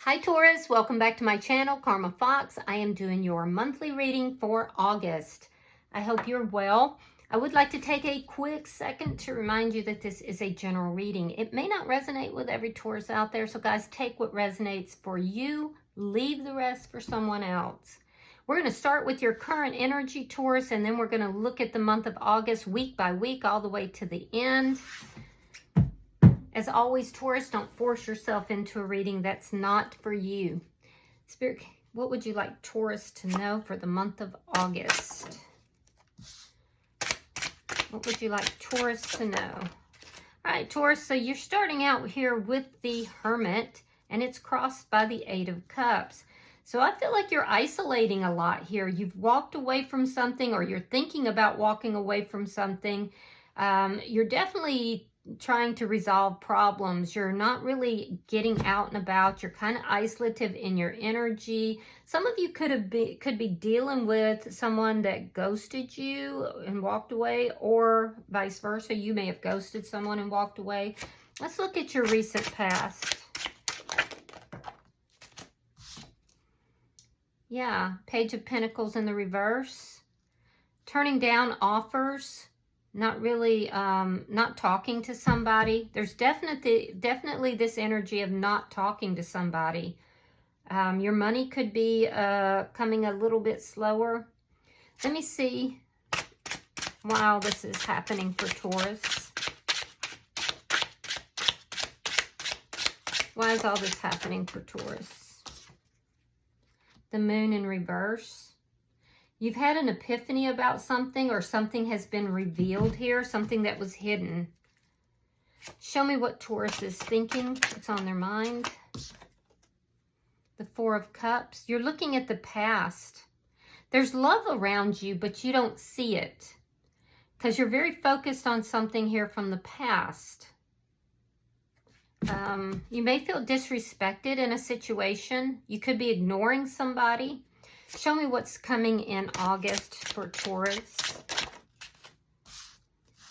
Hi Taurus, welcome back to my channel, Karma Fox. I am doing your monthly reading for August. I hope you're well. I would like to take a quick second to remind you that this is a general reading. It may not resonate with every Taurus out there, so guys, take what resonates for you, leave the rest for someone else. We're going to start with your current energy, Taurus, and then we're going to look at the month of August week by week all the way to the end. As always, Taurus, don't force yourself into a reading that's not for you. Spirit, what would you like Taurus to know for the month of August? What would you like Taurus to know? All right, Taurus, so you're starting out here with the Hermit, and it's crossed by the Eight of Cups. So I feel like you're isolating a lot here. You've walked away from something, or you're thinking about walking away from something. You're definitely trying to resolve problems. You're not really getting out and about. You're kind of isolative in your energy. Some of you could be dealing with someone that ghosted you and walked away, or vice versa. You may have ghosted someone and walked away. Let's look at your recent past. Yeah, Page of Pentacles in the reverse. Turning down offers. Not really, not talking to somebody. There's definitely this energy of not talking to somebody. Your money could be coming a little bit slower. Let me see why all this is happening for Taurus. Why is all this happening for Taurus? The Moon in reverse. You've had an epiphany about something, or something has been revealed here, something that was hidden. Show me what Taurus is thinking, what's on their mind. The Four of Cups. You're looking at the past. There's love around you, but you don't see it, because you're very focused on something here from the past. You may feel disrespected in a situation. You could be ignoring somebody. Show me what's coming in August for Taurus.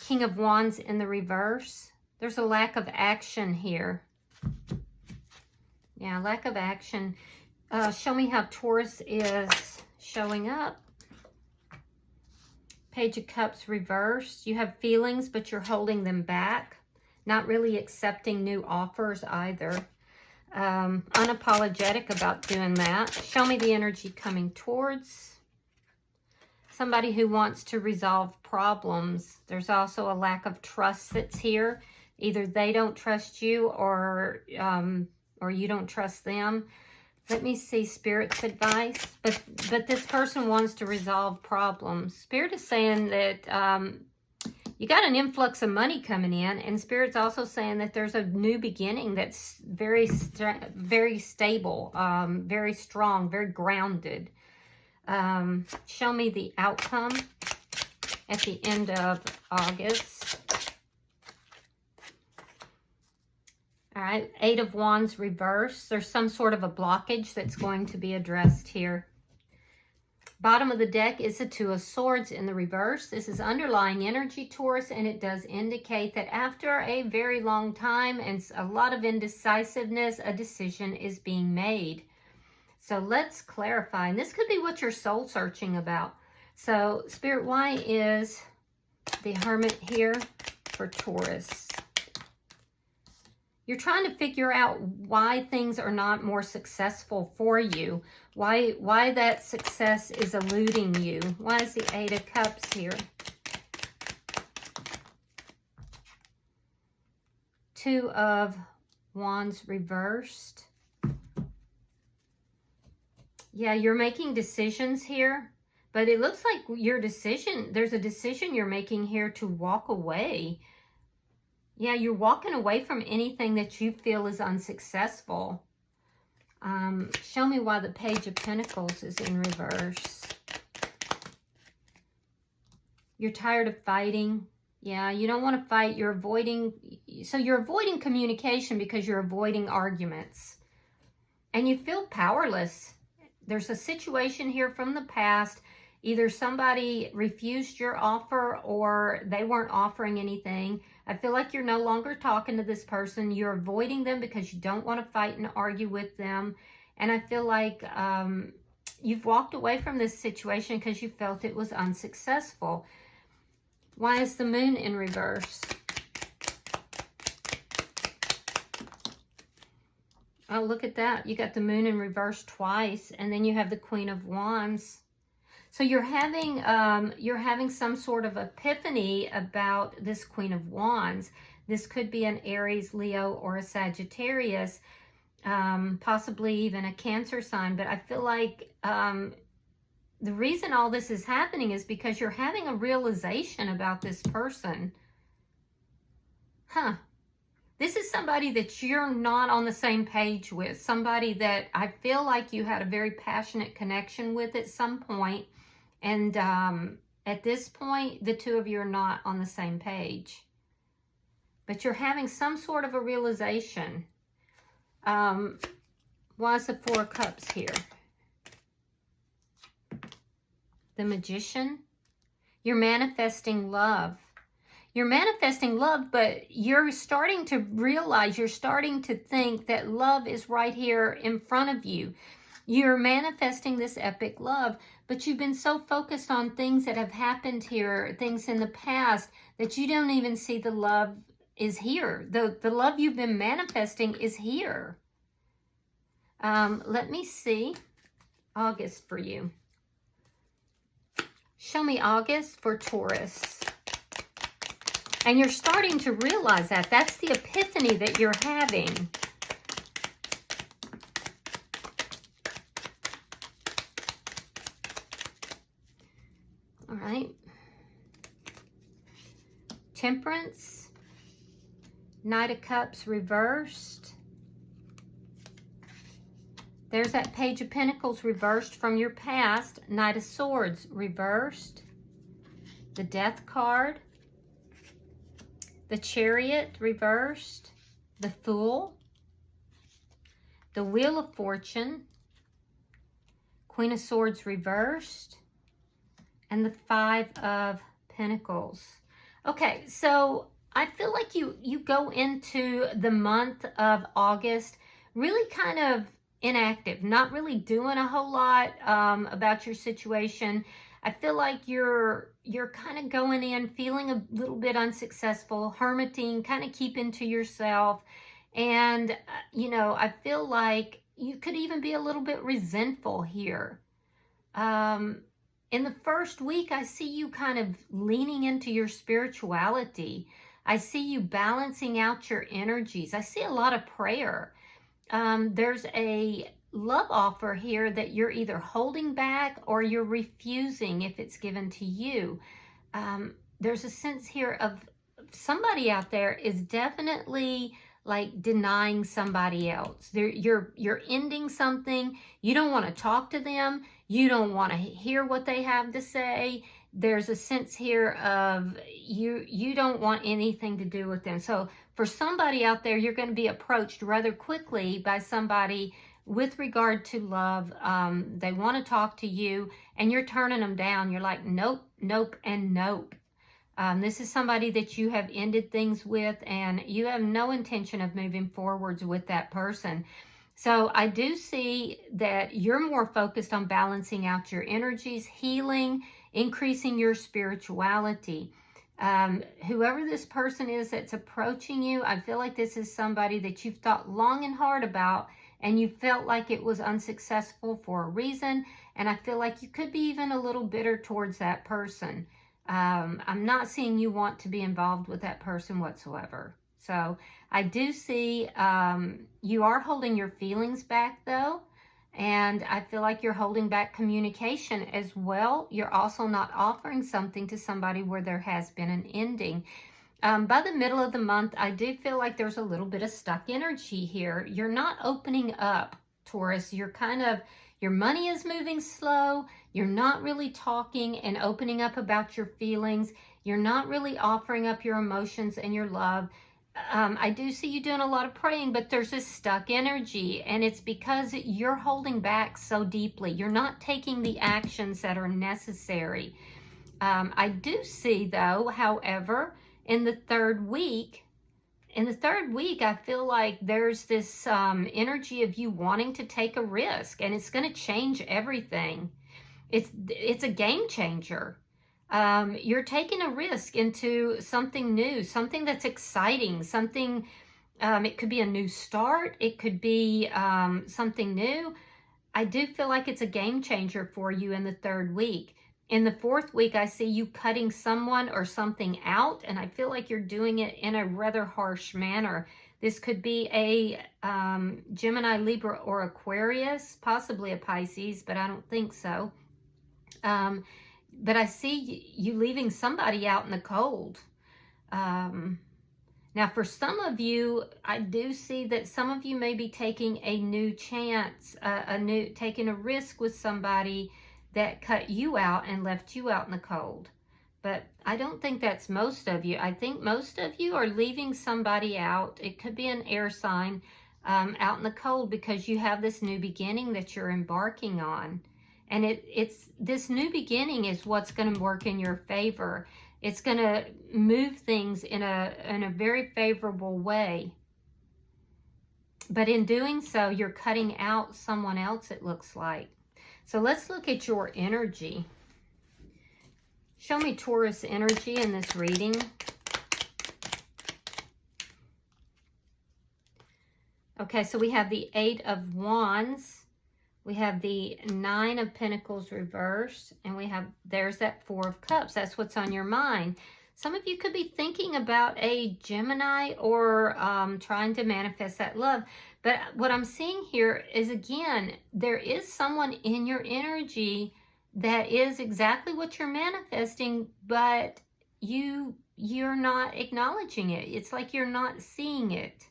King of Wands in the reverse. There's a lack of action here. Yeah, lack of action. Show me how Taurus is showing up. Page of Cups reversed. You have feelings, but you're holding them back. Not really accepting new offers either. Unapologetic about doing that. Show me the energy coming towards somebody who wants to resolve problems. There's also a lack of trust that's here. Either they don't trust you, or you don't trust them. Let me see Spirit's advice. But this person wants to resolve problems. Spirit is saying that you got an influx of money coming in, and Spirit's also saying that there's a new beginning that's very stable, very strong, very grounded. Show me the outcome at the end of August. All right, Eight of Wands reverse. There's some sort of a blockage that's going to be addressed here. Bottom of the deck is the Two of Swords in the reverse. This is underlying energy, Taurus, and it does indicate that after a very long time and a lot of indecisiveness, a decision is being made. So let's clarify. And this could be what you're soul searching about. So, Spirit, why is the Hermit here for Taurus? You're trying to figure out why things are not more successful for you. Why that success is eluding you. Why is the Eight of Cups here? Two of Wands reversed. Yeah, you're making decisions here. But it looks like your decision, there's a decision you're making here to walk away. Yeah, you're walking away from anything that you feel is unsuccessful. Show me why the Page of Pentacles is in reverse. You're tired of fighting. Yeah, you don't want to fight. You're avoiding. So you're avoiding communication because you're avoiding arguments. And you feel powerless. There's a situation here from the past, Either somebody refused your offer or they weren't offering anything. I feel like you're no longer talking to this person. You're avoiding them because you don't want to fight and argue with them. And I feel like you've walked away from this situation because you felt it was unsuccessful. Why is the moon in reverse? Oh, look at that. You got the moon in reverse twice, and then you have the Queen of Wands. So you're having some sort of epiphany about this Queen of Wands. This could be an Aries, Leo, or a Sagittarius, possibly even a Cancer sign. But I feel like the reason all this is happening is because you're having a realization about this person. This is somebody that you're not on the same page with. Somebody that I feel like you had a very passionate connection with at some point. And at this point, the two of you are not on the same page. But you're having some sort of a realization. Why is the Four of Cups here? The Magician. You're manifesting love. You're manifesting love, but you're starting to realize, you're starting to think that love is right here in front of you. You're manifesting this epic love, but you've been so focused on things that have happened here, things in the past, that you don't even see the love is here. The love you've been manifesting is here. Let me see August for you. Show me August for Taurus. And you're starting to realize that. That's the epiphany that you're having. All right. Temperance. Knight of Cups reversed. There's that Page of Pentacles reversed from your past. Knight of Swords reversed. The Death card. The Chariot reversed, the Fool, the Wheel of Fortune, Queen of Swords reversed, and the Five of Pentacles. Okay, so I feel like you go into the month of August really kind of inactive, not really doing a whole lot about your situation. I feel like you're kind of going in feeling a little bit unsuccessful, hermiting, kind of keeping to yourself. And, you know, I feel like you could even be a little bit resentful here. In the first week, I see you kind of leaning into your spirituality. I see you balancing out your energies. I see a lot of prayer. There's a love offer here that you're either holding back or you're refusing if it's given to you. There's a sense here of somebody out there is definitely like denying somebody else. You're ending something. You don't want to talk to them. You don't want to hear what they have to say. There's a sense here of you don't want anything to do with them. So for somebody out there, you're going to be approached rather quickly by somebody with regard to love. They want to talk to you and you're turning them down. You're like, nope, nope, and nope. This is somebody that you have ended things with and you have no intention of moving forwards with that person. So I do see that you're more focused on balancing out your energies, healing, increasing your spirituality. Whoever this person is that's approaching you, I feel like this is somebody that you've thought long and hard about and you felt like it was unsuccessful for a reason. And I feel like you could be even a little bitter towards that person. I'm not seeing you want to be involved with that person whatsoever. So I do see you are holding your feelings back though. And I feel like you're holding back communication as well. You're also not offering something to somebody where there has been an ending. By the middle of the month, I do feel like there's a little bit of stuck energy here. You're not opening up, Taurus. You're kind of, your money is moving slow. You're not really talking and opening up about your feelings. You're not really offering up your emotions and your love. I do see you doing a lot of praying, but there's this stuck energy, and it's because you're holding back so deeply. You're not taking the actions that are necessary. I do see, though, however, in the third week, I feel like there's this energy of you wanting to take a risk, and it's going to change everything. It's a game changer. You're taking a risk into something new, something that's exciting, something, it could be a new start, it could be something new. I do feel like it's a game changer for you in the third week. In the fourth week, I see you cutting someone or something out, and I feel like you're doing it in a rather harsh manner. This could be a Gemini, Libra, or Aquarius, possibly a Pisces, but I don't think so. But I see you leaving somebody out in the cold. Now, for some of you, I do see that some of you may be taking a new chance, taking a risk with somebody that cut you out and left you out in the cold. But I don't think that's most of you. I think most of you are leaving somebody out. It could be an air sign out in the cold because you have this new beginning that you're embarking on. And it's this new beginning is what's going to work in your favor. It's going to move things in a very favorable way. But in doing so, you're cutting out someone else, it looks like. So let's look at your energy. Show me Taurus energy in this reading. Okay, so we have the 8 of Wands. We have the 9 of Pentacles reversed, and there's that 4 of Cups. That's what's on your mind. Some of you could be thinking about a Gemini or trying to manifest that love. But what I'm seeing here is, again, there is someone in your energy that is exactly what you're manifesting, but you're not acknowledging it. It's like you're not seeing it.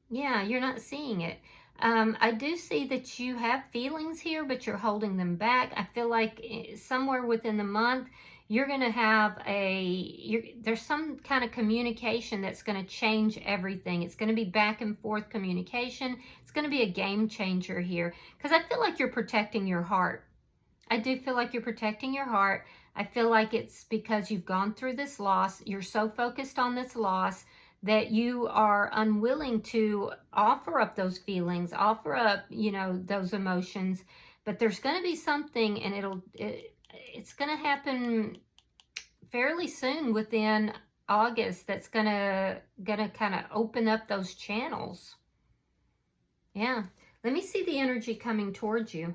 Yeah, you're not seeing it. I do see that you have feelings here, but you're holding them back. I feel like somewhere within the month, you're going to have there's some kind of communication that's going to change everything. It's going to be back and forth communication. It's going to be a game changer here because I feel like you're protecting your heart. I do feel like you're protecting your heart. I feel like it's because you've gone through this loss. You're so focused on this loss that you are unwilling to offer up those feelings, offer up, those emotions. But there's going to be something, and it's going to happen fairly soon within August that's going to kind of open up those channels. Yeah. Let me see the energy coming towards you.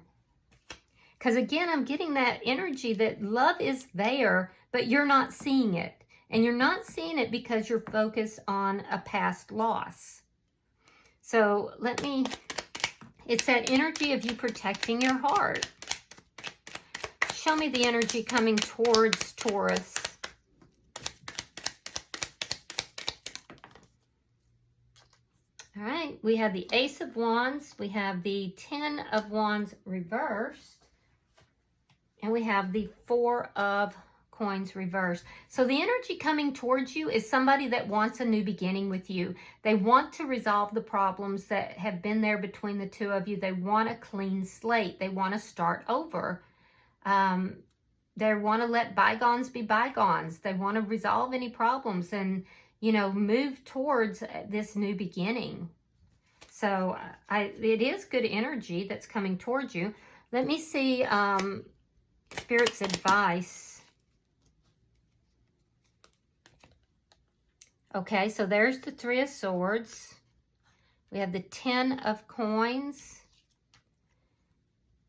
Because again, I'm getting that energy that love is there, but you're not seeing it. And you're not seeing it because you're focused on a past loss. So it's that energy of you protecting your heart. Show me the energy coming towards Taurus. All right, we have the Ace of Wands. We have the 10 of Wands reversed. And we have the 4 of Coins reversed. So the energy coming towards you is somebody that wants a new beginning with you. They want to resolve the problems that have been there between the two of you. They want a clean slate. They want to start over. They want to let bygones be bygones. They want to resolve any problems and, move towards this new beginning. So it is good energy that's coming towards you. Let me see Spirit's advice. Okay, so there's the 3 of Swords. We have the 10 of Coins.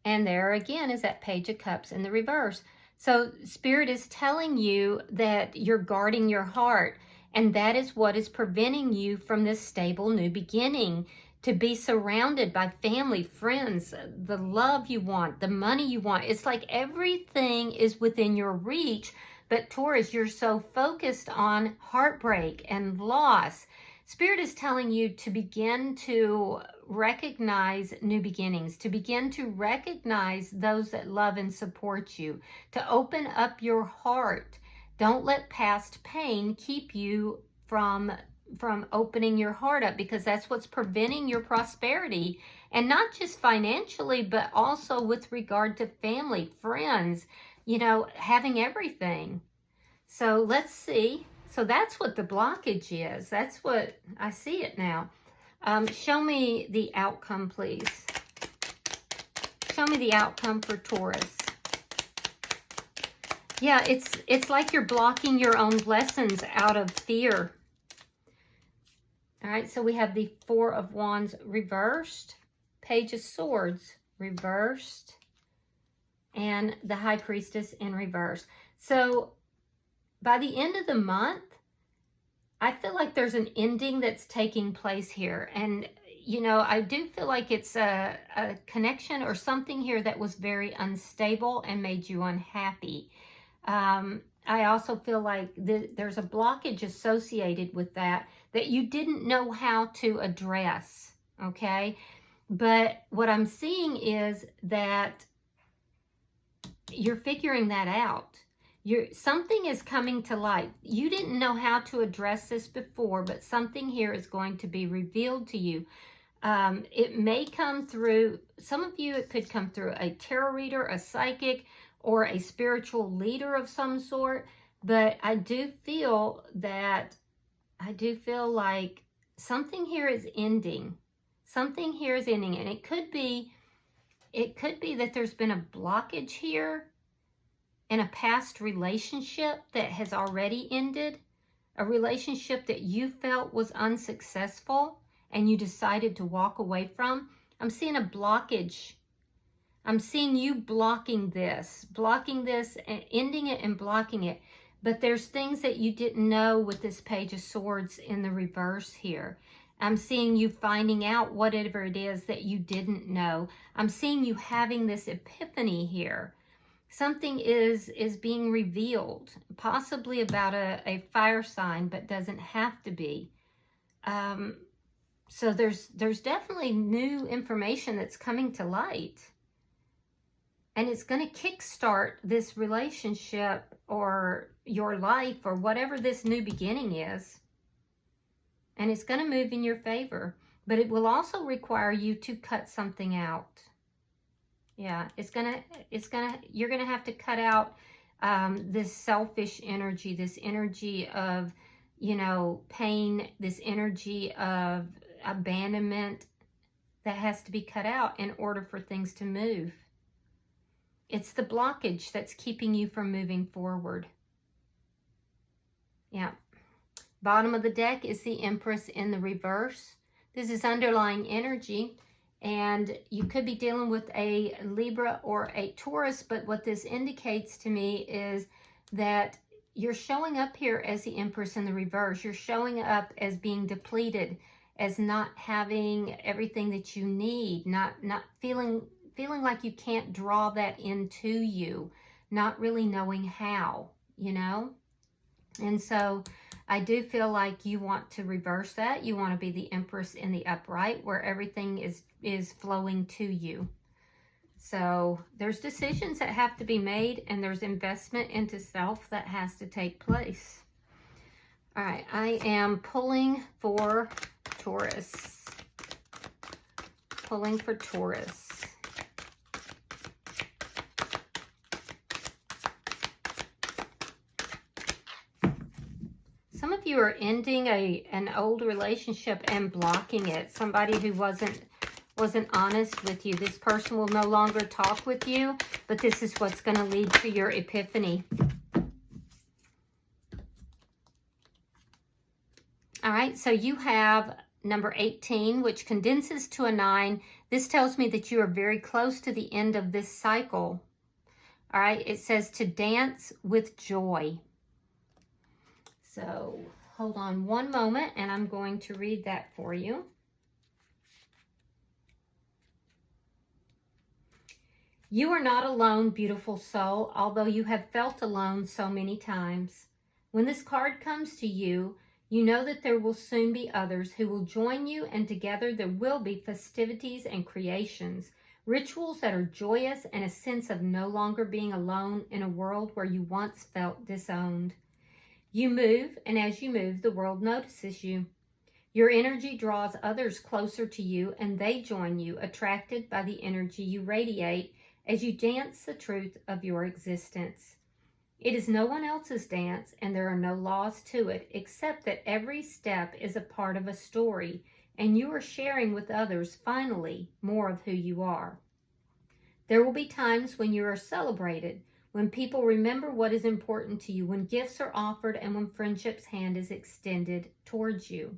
And there again is that Page of Cups in the reverse. So Spirit is telling you that you're guarding your heart. And that is what is preventing you from this stable new beginning. To be surrounded by family, friends, the love you want, the money you want. It's like everything is within your reach. But Taurus, you're so focused on heartbreak and loss. Spirit is telling you to begin to recognize new beginnings, to begin to recognize those that love and support you, to open up your heart. Don't let past pain keep you from from opening your heart up, because that's what's preventing your prosperity. And not just financially, but also with regard to family, friends, you know, having everything. So let's see. So that's what the blockage is. That's what I see it now. Show me the outcome, please. Show me the outcome for Taurus. Yeah, it's like you're blocking your own blessings out of fear. All right, so we have the Four of Wands reversed, Page of Swords reversed, and the High Priestess in reverse. So by the end of the month, I feel like there's an ending that's taking place here. And, you know, I do feel like it's a connection or something here that was very unstable and made you unhappy. I also feel like there's a blockage associated with that you didn't know how to address, okay? But what I'm seeing is that you're figuring that out. Something is coming to light. You didn't know how to address this before, but something here is going to be revealed to you. It may come through, some of you, it could come through a tarot reader, a psychic, or a spiritual leader of some sort. But I do feel like something here is ending. Something here is ending. And it could be that there's been a blockage here in a past relationship that has already ended. A relationship that you felt was unsuccessful and you decided to walk away from. I'm seeing a blockage. I'm seeing you blocking this, and ending it and blocking it. But there's things that you didn't know with this Page of Swords in the reverse here. I'm seeing you finding out whatever it is that you didn't know. I'm seeing you having this epiphany here. Something is being revealed, possibly about a fire sign, but doesn't have to be. So there's definitely new information that's coming to light. And it's going to kickstart this relationship or your life or whatever this new beginning is. And it's going to move in your favor. But it will also require you to cut something out. Yeah, you're going to have to cut out this selfish energy, this energy of, you know, pain, this energy of abandonment that has to be cut out in order for things to move. It's the blockage that's keeping you from moving forward. Yeah. Bottom of the deck is the Empress in the reverse. This is underlying energy, and you could be dealing with a Libra or a Taurus, but what this indicates to me is that you're showing up here as the Empress in the reverse. You're showing up as being depleted, as not having everything that you need, not feeling like you can't draw that into you, not really knowing how, you know? And so I do feel like you want to reverse that. You want to be the Empress in the upright, where everything is flowing to you. So there's decisions that have to be made, and there's investment into self that has to take place. All right, I am pulling for Taurus. Pulling for Taurus. Some of you are ending an old relationship and blocking it. Somebody who wasn't honest with you. This person will no longer talk with you, but this is what's going to lead to your epiphany. All right, so you have number 18, which condenses to a 9. This tells me that you are very close to the end of this cycle. All right, it says to dance with joy. So hold on one moment, and I'm going to read that for you. You are not alone, beautiful soul, although you have felt alone so many times. When this card comes to you, you know that there will soon be others who will join you, and together there will be festivities and creations, rituals that are joyous, and a sense of no longer being alone in a world where you once felt disowned. You move, and as you move, the world notices you. Your energy draws others closer to you, and they join you, attracted by the energy you radiate as you dance the truth of your existence. It is no one else's dance, and there are no laws to it, except that every step is a part of a story, and you are sharing with others, finally, more of who you are. There will be times when you are celebrated, when people remember what is important to you, when gifts are offered, and when friendship's hand is extended towards you.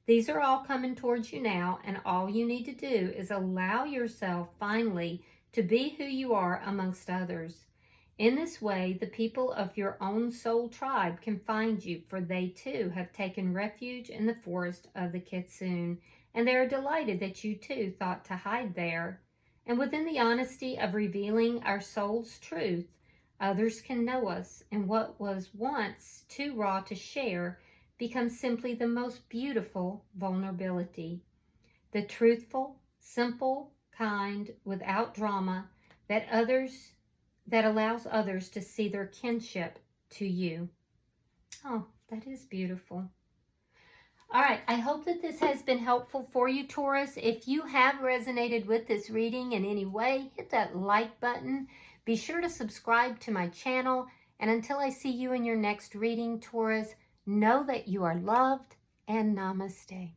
These are all coming towards you now, and all you need to do is allow yourself finally to be who you are amongst others. In this way, the people of your own soul tribe can find you, for they too have taken refuge in the forest of the Kitsune, and they are delighted that you too thought to hide there. And within the honesty of revealing our soul's truth, others can know us, and what was once too raw to share becomes simply the most beautiful vulnerability. The truthful, simple, kind, without drama, that allows others to see their kinship to you. Oh, that is beautiful. All right, I hope that this has been helpful for you, Taurus. If you have resonated with this reading in any way, hit that like button. Be sure to subscribe to my channel. And until I see you in your next reading, Taurus, know that you are loved, and namaste.